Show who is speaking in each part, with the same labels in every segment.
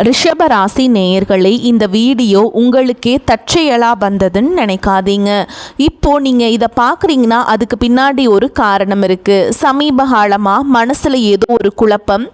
Speaker 1: ரிஷபராசி நேயர்களே, இந்த வீடியோ உங்களுக்கே தற்செயலாக வந்ததுன்னு நினைக்காதீங்க. இப்போது நீங்கள் இதை பார்க்குறீங்கன்னா அதுக்கு பின்னாடி ஒரு காரணம் இருக்குது. சமீப காலமாக மனசில் ஏதோ ஒரு குழப்பம்,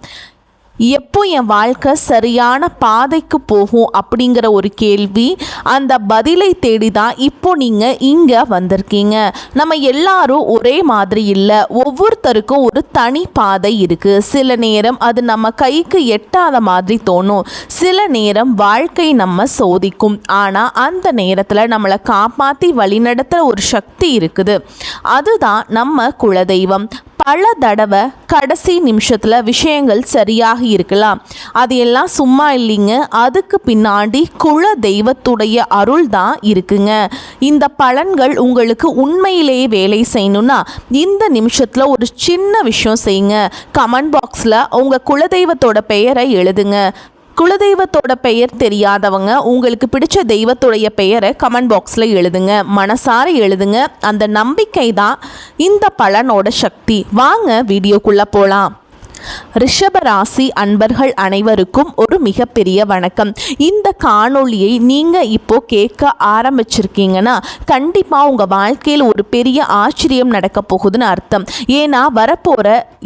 Speaker 1: எப்போ என் வாழ்க்கை சரியான பாதைக்கு போகும் அப்படிங்கிற ஒரு கேள்வி, அந்த பதிலை தேடி தான் இப்போ நீங்கள் இங்கே வந்திருக்கீங்க. நம்ம எல்லாரும் ஒரே மாதிரி இல்லை, ஒவ்வொருத்தருக்கும் ஒரு தனி பாதை இருக்குது. சில நேரம் அது நம்ம கைக்கு எட்டாத மாதிரி தோணும், சில நேரம் வாழ்க்கை நம்ம சோதிக்கும். ஆனால் அந்த நேரத்தில் நம்மளை காப்பாற்றி வழிநடத்துகிற ஒரு சக்தி இருக்குது, அதுதான் நம்ம குலதெய்வம். பல தடவை கடைசி நிமிஷத்தில் விஷயங்கள் சரியாக இருக்கலாம், அது எல்லாம் சும்மா இல்லைங்க, அதுக்கு பின்னாடி குல தெய்வத்துடைய அருள் தான் இருக்குங்க. இந்த பலன்கள் உங்களுக்கு உண்மையிலேயே வேலை செய்யணும்னா இந்த நிமிஷத்தில் ஒரு சின்ன விஷயம் செய்யுங்க. கமெண்ட் பாக்ஸில் உங்கள் குலதெய்வத்தோட பெயரை எழுதுங்க. குலதெய்வத்தோட பெயர் தெரியாதவங்க உங்களுக்கு பிடிச்ச தெய்வத்துடைய பெயரை கமெண்ட் பாக்ஸில் எழுதுங்க, மனசார எழுதுங்க. அந்த நம்பிக்கை தான் இந்த பலனோட சக்தி. வாங்க வீடியோக்குள்ளே போகலாம். ரிஷபராசி அன்பர்கள் அனைவருக்கும் ஒரு மிகப்பெரிய வணக்கம். இந்த காணொளியை நீங்கள் இப்போ கேட்க ஆரம்பிச்சிருக்கீங்கன்னா கண்டிப்பாக உங்கள் வாழ்க்கையில் ஒரு பெரிய ஆச்சரியம் நடக்க போகுதுன்னு அர்த்தம். ஏன்னா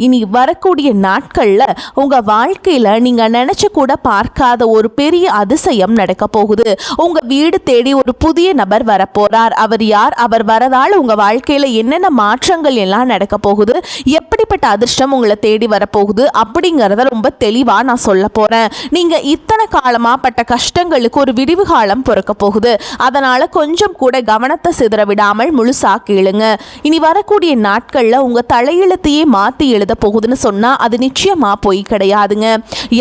Speaker 1: இனி வரக்கூடிய நாட்களில் உங்கள் வாழ்க்கையில் நீங்கள் நினச்ச கூட பார்க்காத ஒரு பெரிய அதிசயம் நடக்க போகுது. உங்கள் வீடு தேடி ஒரு புதிய நபர் வரப்போகிறார். அவர் யார்? அவர் வரதால் உங்கள் வாழ்க்கையில் என்னென்ன மாற்றங்கள் எல்லாம் நடக்க போகுது, எப்படிப்பட்ட அதிர்ஷ்டம் உங்களை தேடி வரப்போகுது அப்படிங்கிறத ரொம்ப தெளிவாக நான் சொல்ல போகிறேன். நீங்கள் இத்தனை காலமாக பட்ட கஷ்டங்களுக்கு ஒரு விடிவு காலம் பிறக்க போகுது. அதனால் கொஞ்சம் கூட கவனத்தை சிதற விடாமல் முழுசாக கேளுங்க. இனி வரக்கூடிய நாட்களில் உங்கள் தலையெழுத்தையே மாற்றி எழுத போகுதுன்னு சொன்னால் அது நிச்சயமாக போய் கிடையாதுங்க.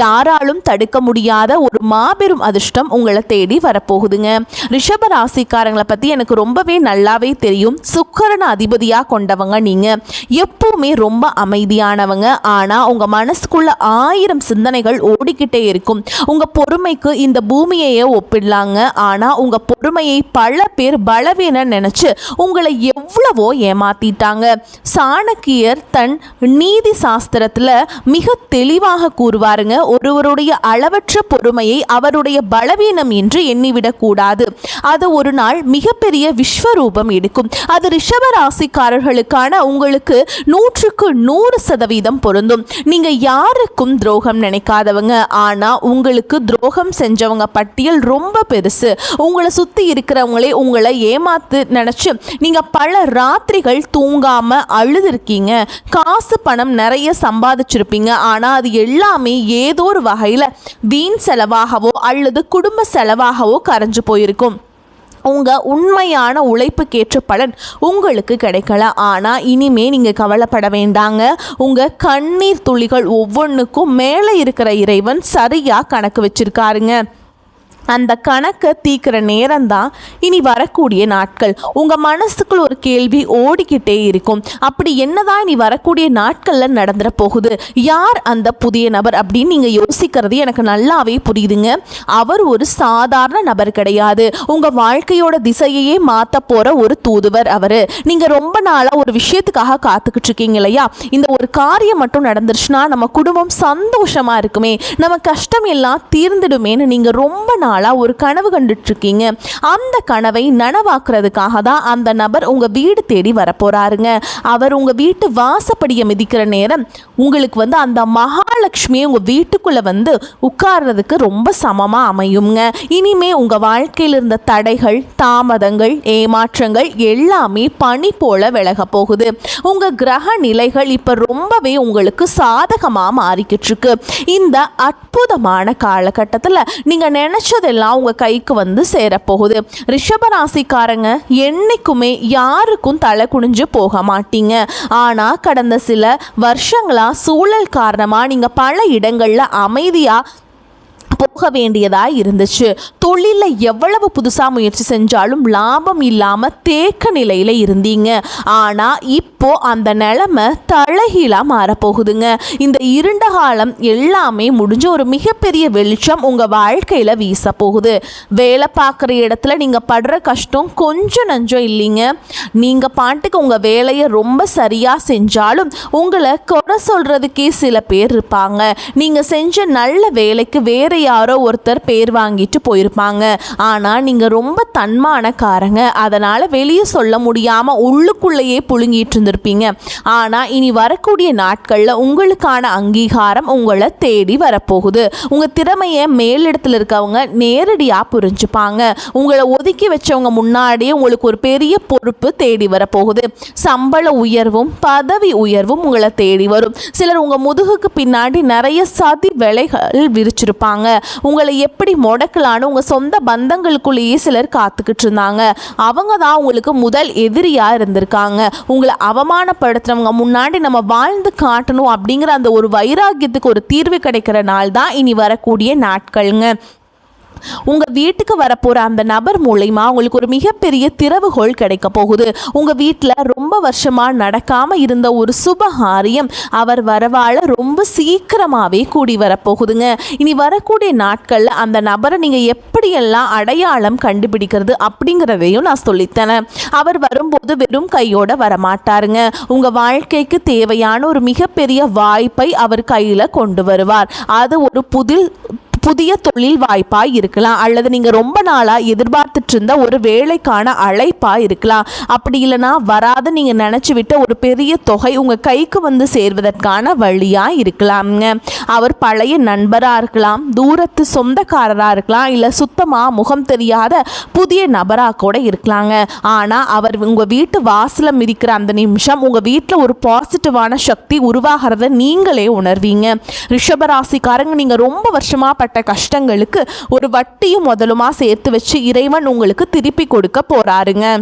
Speaker 1: யாராலும் தடுக்க முடியாத ஒரு மாபெரும் அதிர்ஷ்டம் உங்களை தேடி வரப்போகுதுங்க. ரிஷப ராசிக்காரங்களை பற்றி எனக்கு ரொம்பவே நல்லாவே தெரியும். சுக்கிரன் அதிபதியாக கொண்டவங்க நீங்கள். எப்பவுமே ரொம்ப அமைதியானவங்க. ஆனால் உங்கள் மனசுக்குள்ள 1000 சிந்தனைகள் ஓடிக்கிட்டே இருக்கும். உங்கள் பொறுமைக்கு இந்த பூமியையே ஒப்பிடலாங்க. ஆனால் உங்கள் பொறுமையை பல பேர் பலவீனம் நினச்சி உங்களை எவ்வளவோ ஏமாத்திட்டாங்க. சாணக்கியர் தன் நீதி சாஸ்திரத்தில் மிக தெளிவாக கூறுவாருங்க, ஒருவருடைய அளவற்ற பொறுமையை அவருடைய பலவீனம் என்று எண்ணிவிடக்கூடாது. அது ஒரு நாள் மிகப்பெரிய விஸ்வரூபம் எடுக்கும். அது ரிஷபராசிக்காரர்களுக்கான உங்களுக்கு 100% பொருந்தும். நீங்க யாருக்கும் துரோகம் நினைக்காதவங்க, ஆனா உங்களுக்கு துரோகம் செஞ்சவங்க பட்டியல் ரொம்ப பெருசு. உங்களை சுத்தி இருக்கிறவங்களே உங்களை ஏமாத்து நினைச்சு நீங்க பல ராத்திரிகள் தூங்காம அழுதுருக்கீங்க. காசு பணம் நிறைய சம்பாதிச்சிருப்பீங்க, ஆனா அது எல்லாமே ஏதோ ஒரு வகையில வீண் செலவாகவோ அல்லது குடும்ப செலவாகவோ கரைஞ்சு போயிருக்கும். உங்கள் உண்மையான உழைப்புக்கேற்ற பலன் உங்களுக்கு கிடைக்கல. ஆனால் இனிமே நீங்கள் கவலைப்பட வேண்டாங்க. உங்கள் கண்ணீர் துளிகள் ஒவ்வொன்றுக்கும் மேலே இருக்கிற இறைவன் சரியாக கணக்கு வச்சிருக்காருங்க. அந்த கணக்கை தீக்கிற நேரம்தான் இனி வரக்கூடிய நாட்கள். உங்கள் மனசுக்குள் ஒரு கேள்வி ஓடிக்கிட்டே இருக்கும், அப்படி என்னதான் இனி வரக்கூடிய நாட்களில் நடந்துட போகுது, யார் அந்த புதிய நபர் அப்படின்னு நீங்கள் யோசிக்கிறது எனக்கு நல்லாவே புரியுதுங்க. அவர் ஒரு சாதாரண நபர் கிடையாது. உங்கள் வாழ்க்கையோட திசையையே மாற்ற போகிற ஒரு தூதுவர் அவர். நீங்கள் ரொம்ப நாளாக ஒரு விஷயத்துக்காக காத்துக்கிட்டு இருக்கீங்க இல்லையா? இந்த ஒரு காரியம் மட்டும் நடந்துருச்சுன்னா நம்ம குடும்பம் சந்தோஷமாக இருக்குமே, நம்ம கஷ்டம் எல்லாம் தீர்ந்துடுமேன்னு நீங்கள் ரொம்ப நாள் ஒரு கனவு கண்டுட்டு இருக்கீங்க. அந்த கனவை நனவாக்குறதுக்காக தான் அந்த நபர் உங்க வீடு தேடி வரப்போறாருங்க. அவர் உங்க வீட்டு வாசப்படியை மிதிக்கிற நேரம் உங்களுக்கு அந்த மகாலட்சுமியை உங்க வீட்டுக்குள்ள உட்கார்றதுக்கு ரொம்ப சமமா அமையுங்க. இனிமே உங்க வாழ்க்கையில் இருந்த தடைகள், தாமதங்கள், ஏமாற்றங்கள் எல்லாமே பனி போல விலக போகுது. உங்க கிரக நிலைகள் இப்ப ரொம்பவே உங்களுக்கு சாதகமா மாறிக்கிட்டு இருக்கு. இந்த அற்புதமான காலகட்டத்தில் நீங்க நினைச்சது எல்லாம் உங்க கைக்கு சேரப்போகுது. ரிஷபராசிக்காரங்க என்னைக்குமே யாருக்கும் தலை குனிஞ்சு போக மாட்டீங்க. ஆனா கடந்த சில வருஷங்களா சூழல் காரணமா நீங்க பல இடங்கள்ல அமைதியா போக வேண்டியதாக இருந்துச்சு. தொழிலில் எவ்வளவு புதுசாக முயற்சி செஞ்சாலும் லாபம் இல்லாமல் தேக்க நிலையில் இருந்தீங்க. ஆனால் இப்போ இப்போ அந்த நிலைமை தலைகீழா மாறப்போகுதுங்க. இந்த இருண்ட காலம் எல்லாமே முடிஞ்சு ஒரு மிகப்பெரிய வெளிச்சம் உங்க வாழ்க்கையில வீச போகுது. வேலை பார்க்குற இடத்துல நீங்க படுற கஷ்டம் கொஞ்சம் நஞ்சம் இல்லைங்க. நீங்க பாட்டுக்கு உங்க வேலையை ரொம்ப சரியா செஞ்சாலும் உங்களை குறை சொல்றதுக்கே சில பேர் இருப்பாங்க. நீங்க செஞ்ச நல்ல வேலைக்கு வேற யாரோ ஒருத்தர் பேர் வாங்கிட்டு போயிருப்பாங்க. ஆனா நீங்க ரொம்ப தன்மானக்காரங்க, அதனால வெளியே சொல்ல முடியாம உள்ளுக்குள்ளேயே புழுங்கிட்டு இருந்திருப்பீங்க. ஆனா இனி வரக்கூடிய நாட்கள்ல உங்களுக்கான அங்கீகாரம் உங்களை தேடி வரப்போகுது. உங்க திறமையை மேலிடத்துல இருக்கவங்க நேரடியா புரிஞ்சுப்பாங்க. உங்களை ஒதுக்கி வச்சவங்க முன்னாடியே உங்களுக்கு ஒரு பெரிய பொறுப்பு தேடி வரப்போகுது. சம்பள உயர்வும் பதவி உயர்வும் உங்களை தேடி வரும். சிலர் உங்க முதுகுக்கு பின்னாடி நிறைய சதி வேலைகள் விரிச்சிருப்பாங்க. உங்களை எப்படி முடக்கலான்னு உங்க சொந்த பந்தங்களுக்குள்ளேயே சிலர் காத்துக்கிட்டு இருந்தாங்க. அவங்க தான் உங்களுக்கு முதல் எதிரியா இருந்திருக்காங்க. உங்களை அவமானப்படுத்துறவங்க முன்னாடி நம்ம வாழ்ந்து காட்டணும் அப்படிங்கிற அந்த ஒரு வைராக்கியத்துக்கு ஒரு தீர்வு கிடைக்கிற நாள் தான் இனி வரக்கூடிய நாட்கள்ங்க. உங்கள் வீட்டுக்கு வரப்போகிற அந்த நபர் மூலமா உங்களுக்கு ஒரு மிகப்பெரிய திறவுகோள் கிடைக்க போகுது. உங்கள் வீட்டில் ரொம்ப வருஷமாக நடக்காமல் இருந்த ஒரு சுபகாரியம் அவர் வரவாழ ரொம்ப சீக்கிரமாகவே கூடி வரப்போகுதுங்க. இனி வரக்கூடிய நாட்களில் அந்த நபரை நீங்கள் எப்படியெல்லாம் அடையாளம் கண்டுபிடிக்கிறது அப்படிங்கிறதையும் நான் சொல்லித்தரேன். அவர் வரும்போது வெறும் கையோட வரமாட்டாருங்க. உங்கள் வாழ்க்கைக்கு தேவையான ஒரு மிகப்பெரிய வாய்ப்பை அவர் கையில் கொண்டு வருவார். அது ஒரு புதிய தொழில் வாய்ப்பாக இருக்கலாம், அல்லது நீங்கள் ரொம்ப நாளாக எதிர்பார்த்துட்டு இருந்த ஒரு வேலைக்கான அழைப்பாக இருக்கலாம். அப்படி இல்லைனா வராது நீங்கள் நினச்சி விட்ட ஒரு பெரிய தொகை உங்கள் கைக்கு வந்து சேர்வதற்கான வழியாக இருக்கலாம்ங்க. அவர் பழைய நண்பராக இருக்கலாம், தூரத்து சொந்தக்காரராக இருக்கலாம், இல்லை சுத்தமாக முகம் தெரியாத புதிய நபராக கூட இருக்கலாங்க. ஆனால் அவர் உங்கள் வீட்டு வாசலை மிதிக்கிற அந்த நிமிஷம் உங்கள் வீட்டில் ஒரு பாசிட்டிவான சக்தி உருவாகிறத நீங்களே உணர்வீங்க. ரிஷபராசிக்காரங்க, நீங்கள் ரொம்ப வருஷமாக கஷ்டங்களுக்கு ஒரு வட்டியும் முதலுமா சேர்த்து வச்சு இறைவன் உங்களுக்கு திருப்பி கொடுக்க போறாருங்க.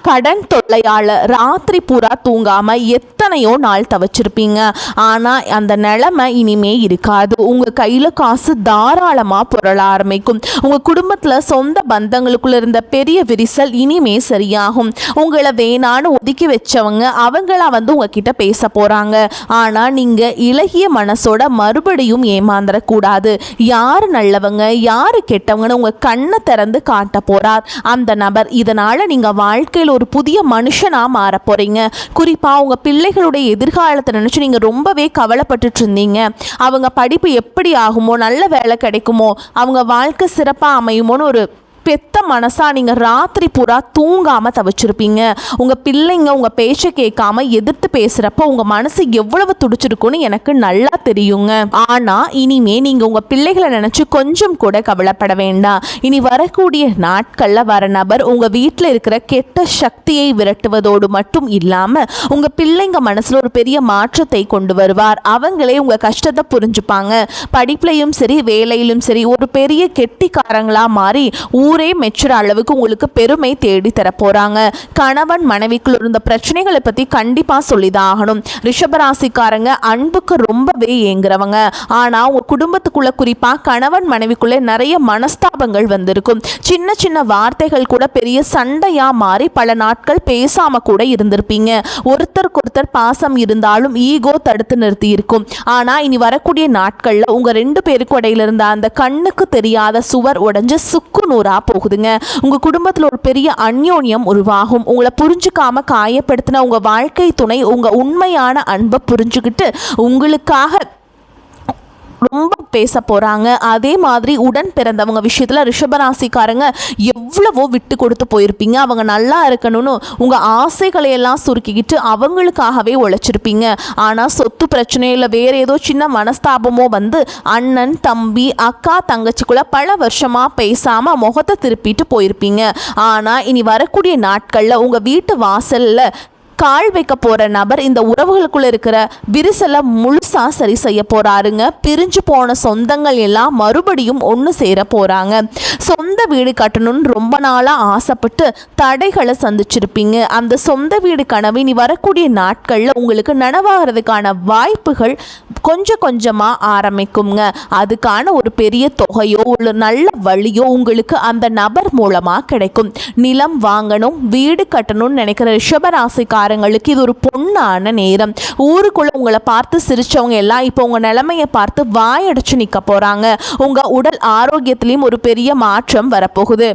Speaker 1: கடன் தொல்லையால் ராத்திரி பூரா தூங்காமல் எத்தனையோ நாள் தவச்சிருப்பீங்க. ஆனால் அந்த நிலைமை இனிமே இருக்காது. உங்கள் கையில் காசு தாராளமாக புரள ஆரம்பிக்கும். உங்கள் குடும்பத்தில் சொந்த பந்தங்களுக்குள்ள இருந்த பெரிய விரிசல் இனிமே சரியாகும். உங்களை வேணான்னு ஒதுக்கி வச்சவங்க அவங்களா வந்து உங்ககிட்ட பேச போகிறாங்க. ஆனால் நீங்கள் இளகிய மனசோட மறுபடியும் ஏமாந்துடக்கூடாது. யார் நல்லவங்க யார் கெட்டவங்கன்னு உங்கள் கண்ணை திறந்து காட்ட போகிறார் அந்த நபர். இதனால் நீங்கள் வாழ்க்கையில் ஒரு புதிய மனுஷனா மாற போறீங்க. குறிப்பா உங்க பிள்ளைகளுடைய எதிர்காலத்தை நினைச்சு நீங்க ரொம்பவே கவலைப்பட்டுட்டு இருந்தீங்க. அவங்க படிப்பு எப்படி ஆகுமோ, நல்ல வேலை கிடைக்குமோ, அவங்க வாழ்க்கை சிறப்பா அமையுமோன்னு ஒரு பெத்த மனசா நீங்க ராத்திரி பூரா தூங்காம தவிச்சிருப்பீங்க. உங்க பிள்ளைங்க உங்க பேச்சை கேட்காம எதிர்த்து பேசுறப்ப உங்க மனசு எவ்வளவு துடிச்சிருக்குன்னு எனக்கு நல்லா தெரியுங்க. ஆனா இனிமே நீங்க உங்க பிள்ளைகளை நினைச்சு கொஞ்சம் கூட கவலைப்பட வேண்டாம். இனி வரக்கூடிய நாட்கள்ல வர நபர் உங்க வீட்டில் இருக்கிற கெட்ட சக்தியை விரட்டுவதோடு மட்டும் இல்லாம உங்க பிள்ளைங்க மனசுல ஒரு பெரிய மாற்றத்தை கொண்டு வருவார். அவங்களே உங்க கஷ்டத்தை புரிஞ்சுப்பாங்க. படிப்புலையும் சரி வேலையிலும் சரி ஒரு பெரிய கெட்டிக்காரங்களா மாறி ஊரே மெச்சுற அளவுக்கு உங்களுக்கு பெருமை தேடி தர போறாங்க. கணவன் மனைவிக்குள்ள இருந்த பிரச்சனைகளை பத்தி கண்டிப்பா சொல்லிதான் ஆகணும். ரிஷபராசிக்காரங்க அன்புக்கு ரொம்பவே ஏங்குறவங்க. ஆனா உங்க குடும்பத்துக்குள்ள குறிப்பா கணவன் மனைவிக்குள்ள நிறைய மனஸ்தாபங்கள் வந்திருக்கும். சின்ன சின்ன வார்த்தைகள் கூட பெரிய சண்டையா மாறி பல நாட்கள் பேசாம கூட இருந்திருப்பீங்க. ஒருத்தருக்கு ஒருத்தர் பாசம் இருந்தாலும் ஈகோ தடுத்து நிறுத்தி இருக்கும். ஆனா இனி வரக்கூடிய நாட்கள்ல உங்க ரெண்டு பேருக்கு இடையில இருந்த அந்த கண்ணுக்கு தெரியாத சுவர் உடைஞ்சு சுக்கு நூறா போகுதுங்க. உங்க குடும்பத்தில் ஒரு பெரிய அந்யோன்யம் உருவாகும். உங்களை புரிஞ்சுக்காம காயப்படுத்தின உங்க வாழ்க்கை துணை உங்க உண்மையான அன்பை புரிஞ்சுக்கிட்டு உங்களுக்காக ரொம்ப பேச போகிறாங்க. அதே மாதிரி உடன் பிறந்தவங்க விஷயத்தில் ரிஷபராசிக்காரங்க எவ்வளவோ விட்டு கொடுத்து போயிருப்பீங்க. அவங்க நல்லா இருக்கணும்னு உங்கள் ஆசைகளையெல்லாம் சுருக்கிக்கிட்டு அவங்களுக்காகவே உழைச்சிருப்பீங்க. ஆனால் சொத்து பிரச்சனையில் வேறு ஏதோ சின்ன மனஸ்தாபமோ வந்து அண்ணன் தம்பி அக்கா தங்கச்சிக்குள்ளே பல வருஷமாக பேசாமல் முகத்தை திருப்பிட்டு போயிருப்பீங்க. ஆனால் இனி வரக்கூடிய நாட்களில் உங்கள் வீட்டு வாசலில் கால் வைக்க போகிற நபர் இந்த உறவுகளுக்குள்ள இருக்கிற விரிசலை முழுசாக சரி செய்ய போகிறாருங்க. பிரிஞ்சு போன சொந்தங்கள் எல்லாம் மறுபடியும் ஒன்று சேர போகிறாங்க. சொந்த வீடு கட்டணும்னு ரொம்ப நாளாக ஆசைப்பட்டு தடைகளை சந்திச்சிருப்பீங்க. அந்த சொந்த வீடு கனவு இனி வரக்கூடிய நாட்களில் உங்களுக்கு நனவாகிறதுக்கான வாய்ப்புகள் கொஞ்சம் கொஞ்சமாக ஆரம்பிக்குங்க. அதுக்கான ஒரு பெரிய தொகையோ ஒரு நல்ல வழியோ உங்களுக்கு அந்த நபர் மூலமாக கிடைக்கும். நிலம் வாங்கணும் வீடு கட்டணும்னு நினைக்கிற ரிஷபராசிக்கார ராசிக்காரங்களுக்கு இது ஒரு பொன்னான நேரம். ஊருக்குள்ள உங்களை பார்த்து சிரிச்சவங்க எல்லாம் இப்போ உங்க நிலைமையை பார்த்து வாயடைச்சு நிற்க போறாங்க. உங்க உடல் ஆரோக்கியத்திலையும் ஒரு பெரிய மாற்றம் வரப்போகுது.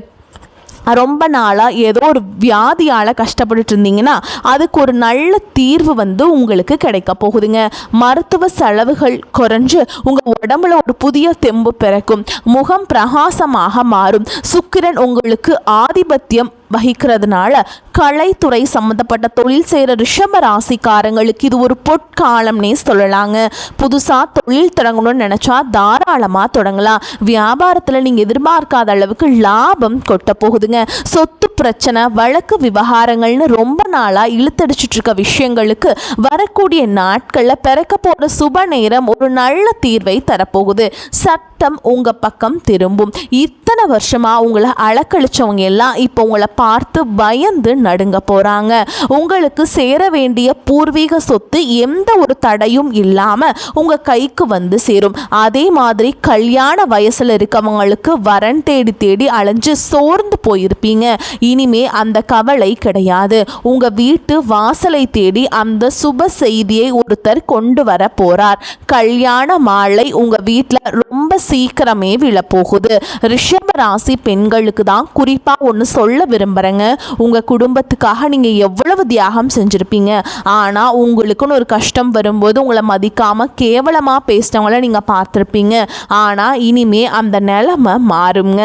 Speaker 1: ரொம்ப நாளாக ஏதோ ஒரு வியாதியால் கஷ்டப்பட்டுட்டு இருந்தீங்கன்னா அதுக்கு ஒரு நல்ல தீர்வு உங்களுக்கு கிடைக்க போகுதுங்க. மருத்துவ செலவுகள் குறைஞ்சு உங்கள் உடம்புல ஒரு புதிய தெம்பு பிறக்கும். முகம் பிரகாசமாக மாறும். சுக்கிரன் உங்களுக்கு ஆதிபத்தியம் வகிக்கிறதுனால கலைத்துறை சம்மந்தப்பட்ட தொழில் செய்கிற ரிஷப ராசிக்காரங்களுக்கு இது ஒரு பொற்காலம்னே சொல்லலாங்க. புதுசாக தொழில் தொடங்கணும்னு நினச்சா தாராளமாக தொடங்கலாம். வியாபாரத்தில் நீங்கள் எதிர்பார்க்காத அளவுக்கு லாபம் கொட்ட போகுதுங்க. சொத்து பிரச்சனை, வழக்கு விவகாரங்கள்னு ரொம்ப நாளாக இழுத்தடிச்சிட்டு இருக்க விஷயங்களுக்கு வரக்கூடிய நாட்களில் பிறக்க போகிற சுப நேரம் ஒரு நல்ல தீர்வை தரப்போகுது. சட்டம் உங்கள் பக்கம் திரும்பும். இத்தனை வருஷமாக உங்களை அலக்கழிச்சவங்க எல்லாம் இப்போ உங்களை பார்த்து பயந்து நடுங்க போகிறாங்க. உங்களுக்கு சேர வேண்டிய பூர்வீக சொத்து எந்த ஒரு தடையும் இல்லாமல் உங்கள் கைக்கு சேரும். அதே மாதிரி கல்யாண வயசில் இருக்கவங்களுக்கு வரன் தேடி தேடி அலைஞ்சு சோர்ந்து போயிருப்பீங்க. இனிமே அந்த கவலை கிடையாது. உங்கள் வீட்டு வாசலை தேடி அந்த சுப செய்தியை ஒருத்தர் கொண்டு வர போகிறார். கல்யாண மாலை உங்கள் வீட்டில் ரொம்ப சீக்கிரமே விழப்போகுது. ரிஷப ராசி பெண்களுக்கு தான் குறிப்பாக ஒன்று சொல்ல விரும்புகிறேங்க. உங்கள் குடும்பத்துக்காக நீங்கள் எவ்வளவு தியாகம் செஞ்சுருப்பீங்க. ஆனால் உங்களுக்குன்னு ஒரு கஷ்டம் வரும்போது உங்களை மதிக்காமல் கேவலமாக பேசினவங்கள நீங்கள் பார்த்துருப்பீங்க. ஆனால் இனிமே அந்த நிலைமை மாறுங்க.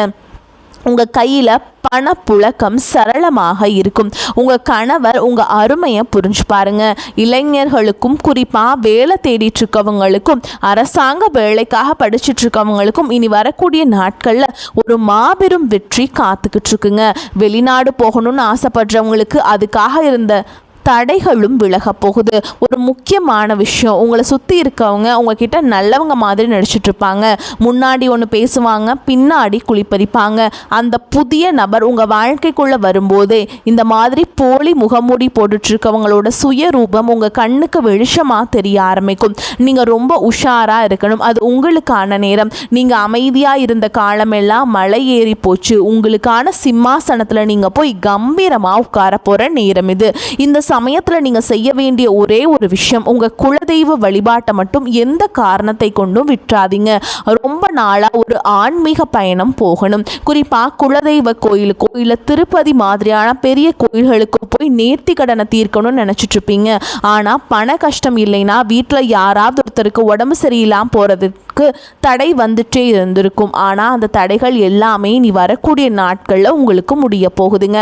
Speaker 1: உங்கள் கையில் பணப்புழக்கம் சரளமாக இருக்கும். உங்கள் கணவர் உங்கள் அருமையை புரிஞ்சு பாருங்க. இளைஞர்களுக்கும் குறிப்பாக வேலை தேடிட்டு இருக்கவங்களுக்கும் அரசாங்க வேலைக்காக படிச்சுட்டு இருக்கவங்களுக்கும் இனி வரக்கூடிய நாட்களில் ஒரு மாபெரும் வெற்றி காத்துக்கிட்டு இருக்குங்க. வெளிநாடு போகணும்னு ஆசைப்படுறவங்களுக்கு அதுக்காக இருந்த தடைகளும் விலக போகுது. ஒரு முக்கியமான விஷயம், உங்களை சுற்றி இருக்கவங்க உங்ககிட்ட நல்லவங்க மாதிரி நடிச்சிட்டு இருப்பாங்க. முன்னாடி ஒன்று பேசுவாங்க, பின்னாடி குளிப்பறிப்பாங்க. அந்த புதிய நபர் உங்கள் வாழ்க்கைக்குள்ளே வரும்போதே இந்த மாதிரி போலி முகமூடி போட்டுட்டு இருக்கவங்களோட சுயரூபம் உங்கள் கண்ணுக்கு வெளிச்சமாக தெரிய ஆரம்பிக்கும். நீங்கள் ரொம்ப உஷாராக இருக்கணும். அது உங்களுக்கான நேரம். நீங்கள் அமைதியாக இருந்த காலமெல்லாம் மலை ஏறி போச்சு. உங்களுக்கான சிம்மாசனத்தில் நீங்கள் போய் கம்பீரமாக உட்கார போகிற நேரம் இது. இந்த சமயத்தில் நீங்கள் செய்ய வேண்டிய ஒரே ஒரு விஷயம், உங்கள் குலதெய்வ வழிபாட்டை மட்டும் எந்த காரணத்தை கொண்டும் விட்டுறாதீங்க. ரொம்ப நாளாக ஒரு ஆன்மீக பயணம் போகணும். குறிப்பாக குலதெய்வ கோயிலுக்கோ இல்லை திருப்பதி மாதிரியான பெரிய கோயில்களுக்கோ போய் நேர்த்தி கடனை தீர்க்கணும்னு நினச்சிட்டு இருப்பீங்க. ஆனால் பண கஷ்டம் இல்லைன்னா வீட்டில் யாராவது ஒருத்தருக்கு உடம்பு சரியில்லாமல் போகிறதுக்கு தடை வந்துட்டே இருந்திருக்கும். ஆனால் அந்த தடைகள் எல்லாமே நீ வரக்கூடிய நாட்களில் உங்களுக்கு முடிய போகுதுங்க.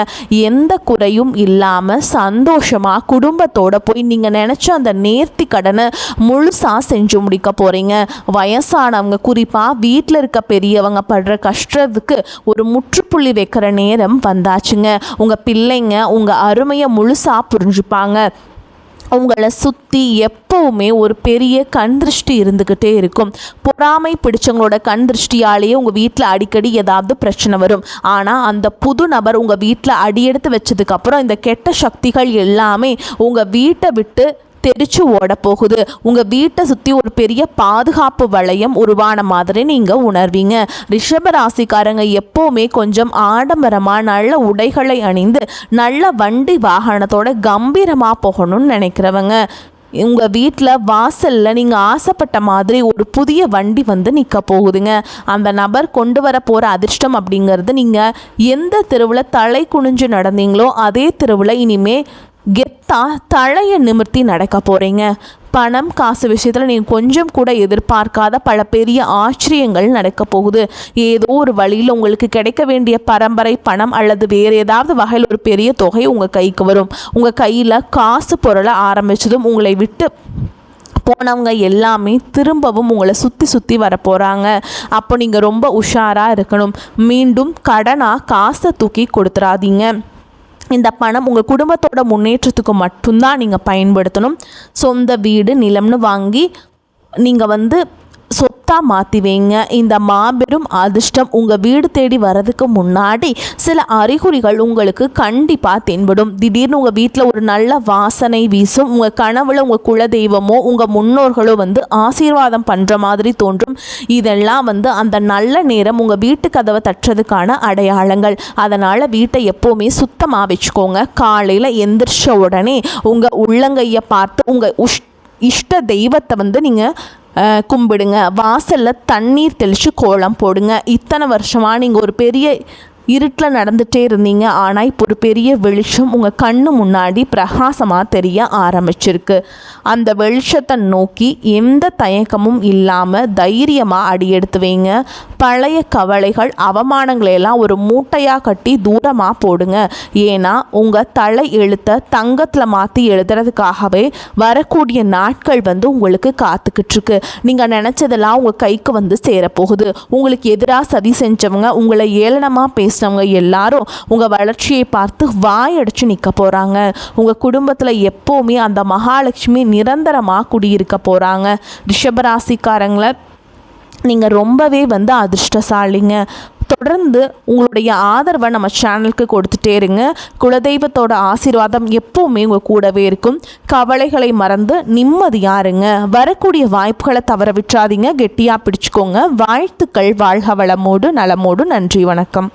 Speaker 1: எந்த குறையும் இல்லாமல் சந்தோஷமாக குடும்பத்தோட போய் நீங்கள் நினச்ச அந்த நேர்த்தி கடனை முழுசாக செஞ்சு முடிக்க போகிறீங்க. வயசானவங்க குறிப்பாக வீட்டில் இருக்க பெரியவங்க படுற கஷ்டத்துக்கு ஒரு முற்றுப்புள்ளி வைக்கிற நேரம் வந்தாச்சுங்க. உங்கள் பிள்ளைங்க உங்கள் அருமையை முழுசாக புரிஞ்சுப்பாங்க. உங்களை சுற்றி எப்போவுமே ஒரு பெரிய கண் திருஷ்டி இருந்துக்கிட்டே இருக்கும். பொறாமை பிடிச்சவங்களோட கண் திருஷ்டியாலேயே உங்கள் வீட்டில் அடிக்கடி ஏதாவது பிரச்சனை வரும். ஆனால் அந்த புது நபர் உங்கள் வீட்டில் அடியெடுத்து வச்சதுக்கப்புறம் இந்த கெட்ட சக்திகள் எல்லாமே உங்கள் வீட்டை விட்டு தெரிச்சு ஓட போகுது. உங்கள் வீட்டை சுற்றி ஒரு பெரிய பாதுகாப்பு வளையம் உருவான மாதிரி நீங்கள் உணர்வீங்க. ரிஷப ராசிக்காரங்க எப்போவுமே கொஞ்சம் ஆடம்பரமாக நல்ல உடைகளை அணிந்து நல்ல வண்டி வாகனத்தோட கம்பீரமாக போகணும்னு நினைக்கிறவங்க. உங்கள் வீட்டில் வாசலில் நீங்கள் ஆசைப்பட்ட மாதிரி ஒரு புதிய வண்டி நிற்க போகுதுங்க. அந்த நபர் கொண்டு வர போகிற அதிர்ஷ்டம் அப்படிங்கிறது நீங்கள் எந்த தெருவில் தலை குனிஞ்சு நடந்தீங்களோ அதே தெருவில் இனிமே கெத்தா தலையை நிமிர்த்தி நடக்க போகிறீங்க. பணம் காசு விஷயத்தில் நீங்கள் கொஞ்சம் கூட எதிர்பார்க்காத பல பெரிய ஆச்சரியங்கள் நடக்க போகுது. ஏதோ ஒரு வழியில் உங்களுக்கு கிடைக்க வேண்டிய பரம்பரை பணம் அல்லது வேறு ஏதாவது வகையில் ஒரு பெரிய தொகை உங்கள் கைக்கு வரும். உங்கள் கையில் காசு பொருளை ஆரம்பித்ததும் உங்களை விட்டு போனவங்க எல்லாமே திரும்பவும் உங்களை சுற்றி வர போகிறாங்க. அப்போ நீங்கள் ரொம்ப உஷாராக இருக்கணும். மீண்டும் கடனாக காசை தூக்கி கொடுத்துடாதீங்க. இந்த பணம் உங்கள் குடும்பத்தோட முன்னேற்றத்துக்கு மட்டும்தான் நீங்கள் பயன்படுத்தணும். சொந்த வீடு நிலம்னு வாங்கி நீங்கள் சொத்தை சொத்தாக மாற்றி வைங்க. இந்த மாபெரும் அதிர்ஷ்டம் உங்கள் வீடு தேடி வர்றதுக்கு முன்னாடி சில அறிகுறிகள் உங்களுக்கு கண்டிப்பாக தென்படும். திடீர்னு உங்கள் வீட்டில் ஒரு நல்ல வாசனை வீசும். உங்கள் கனவுல உங்கள் குலதெய்வமோ உங்கள் முன்னோர்களோ ஆசீர்வாதம் பண்ணுற மாதிரி தோன்றும். இதெல்லாம் அந்த நல்ல நேரம் உங்கள் வீட்டு கதவை தட்டுறதுக்கான அடையாளங்கள். அதனால் வீட்டை எப்போவுமே சுத்தமாக வச்சுக்கோங்க. காலையில் எந்திரிச்ச உடனே உங்கள் உள்ளங்கையை பார்த்து உங்கள் இஷ்ட தெய்வத்தை நீங்கள் கும்பிடுங்க. வாசலில் தண்ணீர் தெளித்து கோலம் போடுங்க. இத்தனை வருஷமாக நீங்கள் ஒரு பெரிய இருட்டில் நடந்துகிட்டே இருந்தீங்க. ஆனால் இப்போ ஒரு பெரிய வெளிச்சம் உங்கள் கண்ணு முன்னாடி பிரகாசமாக தெரிய ஆரம்பிச்சிருக்கு. அந்த வெளிச்சத்தை நோக்கி எந்த தயக்கமும் இல்லாமல் தைரியமாக அடி எடுத்து வைங்க. பழைய கவலைகள் அவமானங்களையெல்லாம் ஒரு மூட்டையாக கட்டி தூரமாக போடுங்க. ஏன்னா உங்கள் தலை எழுத்தை தங்கத்தில் மாற்றி எழுதுறதுக்காகவே வரக்கூடிய நாட்கள் உங்களுக்கு காத்துக்கிட்டுருக்கு. நீங்கள் நினச்சதெல்லாம் உங்கள் கைக்கு சேரப்போகுது. உங்களுக்கு எதிராக சதி செஞ்சவங்க, உங்களை ஏளனமாக பேசுகிறவங்க எல்லாரும் உங்கள் வளர்ச்சியை பார்த்து வாயடிச்சு நிற்க போகிறாங்க. உங்கள் குடும்பத்தில் எப்போவுமே அந்த மகாலட்சுமி நிரந்தரமாக குடியிருக்க போகிறாங்க. ரிஷபராசிக்காரங்களை நீங்கள் ரொம்பவே அதிர்ஷ்டசாலிங்க. தொடர்ந்து உங்களுடைய ஆதரவை நம்ம சேனலுக்கு கொடுத்துட்டே இருங்க. குலதெய்வத்தோட ஆசீர்வாதம் எப்போவுமே உங்கள் கூடவே இருக்கும். கவலைகளை மறந்து நிம்மதியாக இருங்க. வரக்கூடிய வாய்ப்புகளை தவற விட்டுறாதீங்க. கெட்டியாக பிடிச்சிக்கோங்க. வாழ்த்துக்கள். வாழ்க வளமோடு நலமோடு. நன்றி, வணக்கம்.